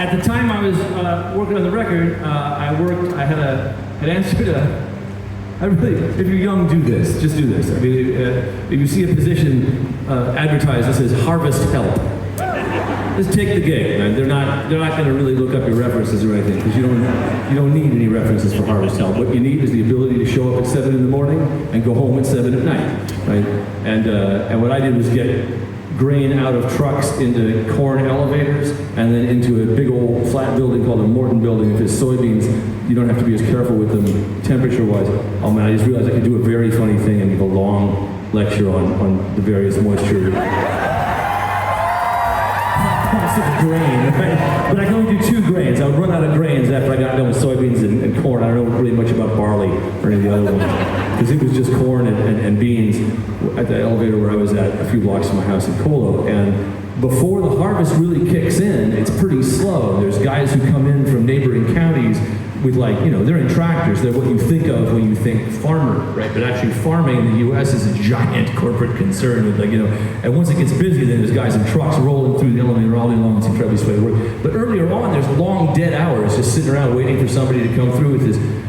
At the time I was working on the record, I had answered if you're young, do this. Just do this. I mean, if you see a position advertised that says harvest help, just take the gig, man. They're not going to really look up your references or anything, because you don't need any references for harvest help. What you need is the ability to show up at 7 in the morning and go home at 7 at night, right? And what I did was get grain out of trucks into corn elevators and then into a big old flat building called a Morton building. If it's soybeans, you don't have to be as careful with them temperature-wise. Oh man, I just realized I could do a very funny thing and give a long lecture on the various moisture of grain, right? But I can only do 2 grains. I would run out of grains after I got done with soybeans and corn. I don't know really much about barley or any of the other ones, because it was just corn and beans at the elevator where I was at a few blocks from my house in Colo. And before the harvest really kicks in, it's pretty slow. There's guys who come in from neighboring counties with, like, you know, they're in tractors. They're what you think of when you think farmer, right? But actually farming in the U.S. is a giant corporate concern with, like, you know, and once it gets busy, then there's guys in trucks rolling through the elevator all day long. It's incredibly sweaty work. But earlier on, there's long dead hours just sitting around waiting for somebody to come through with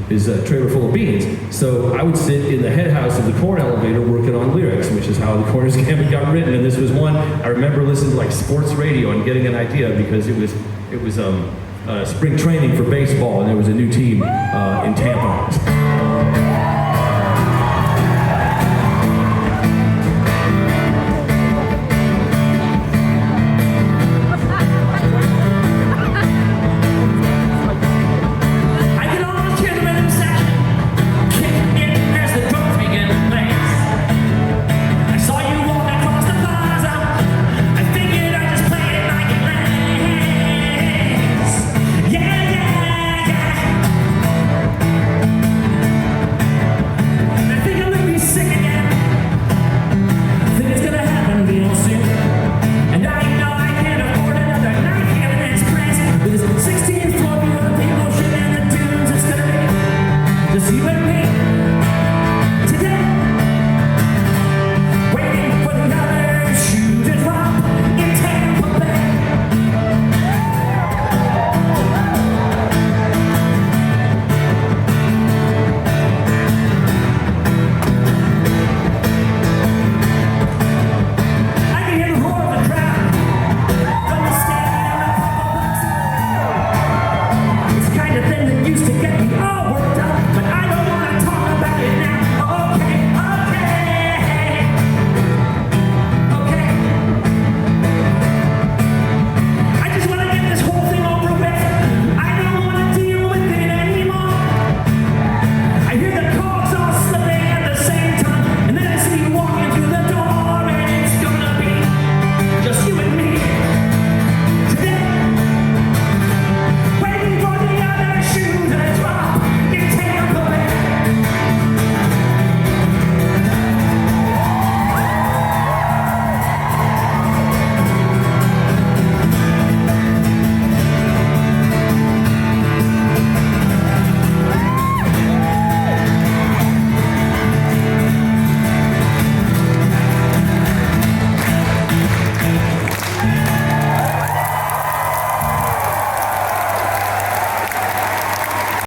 his trailer full of beans. So I would sit in the head house of the corn elevator working on lyrics, which is how the Coroner's Gambit got written. And this was one, I remember listening to like sports radio and getting an idea, because it was spring training for baseball, and there was a new team in Tampa.